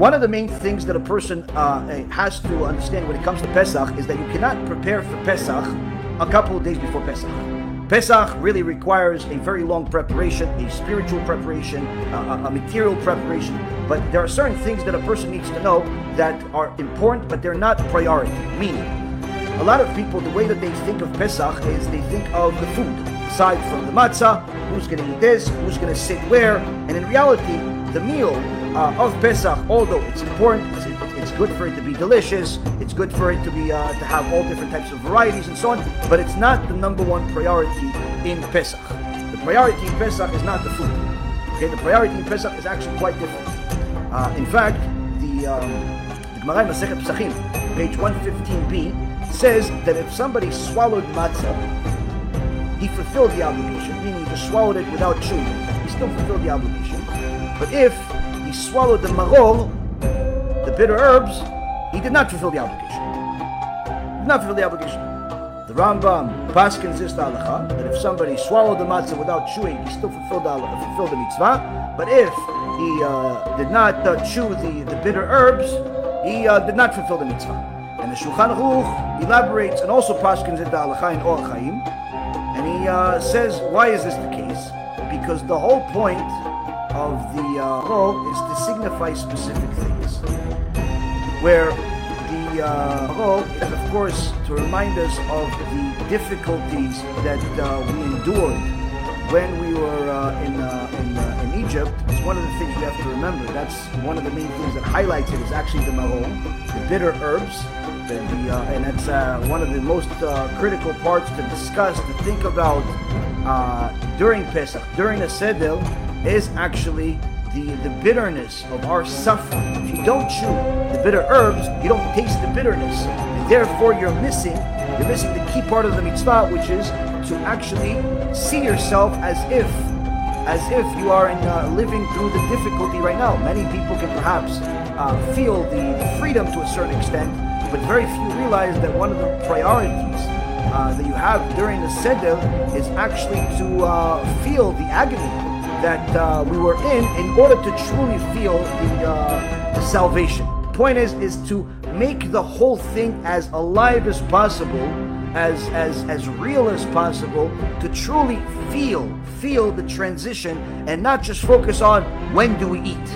One of the main things that a person has to understand when it comes to Pesach is that you cannot prepare for Pesach a couple of days before Pesach. Pesach really requires a very long preparation, a spiritual preparation, a material preparation. But there are certain things that a person needs to know that are important, but they're not priority. Meaning, a lot of people, the way that they think of Pesach is they think of the food. Aside from the matzah, who's going to eat this, who's going to sit where, and in reality, the meal of Pesach, although it's important, it's good for it to be delicious, it's good for it to be to have all different types of varieties and so on, but it's not the number one priority in Pesach. The priority in Pesach is not the food. Okay, the priority in Pesach is actually quite different. In fact, the Gemara in Masechet Pesachim, page 115b, says that if somebody swallowed matzah, he fulfilled the obligation, meaning he just swallowed it without chewing. He still fulfilled the obligation. But if he swallowed the maror, the bitter herbs, he did not fulfill the obligation. He did not fulfill the obligation. The Rambam paskins this halacha that if somebody swallowed the matzah without chewing, he still fulfilled the mitzvah. But if he did not chew the bitter herbs, he did not fulfill the mitzvah. And the Shulchan Aruch elaborates and also paskins it the halacha in Orach Chaim. And he says, why is this the case? Because the whole point of the maror is to signify specific things. Where the maror is, of course, to remind us of the difficulties that we endured when we were in Egypt. It's one of the things we have to remember. That's one of the main things that highlights it is actually the maror, the bitter herbs. And that's one of the most critical parts to discuss, to think about during Pesach, during the Seder, is actually the bitterness of our suffering. If you don't chew the bitter herbs, you don't taste the bitterness, and therefore you're missing the key part of the mitzvah, which is to actually see yourself as if you are living through the difficulty right now. Many people can perhaps feel the freedom to a certain extent, but very few realize that one of the priorities that you have during the Seder is actually to feel the agony that we were in order to truly feel the salvation. The point is to make the whole thing as alive as possible, as real as possible, to truly feel the transition and not just focus on when do we eat.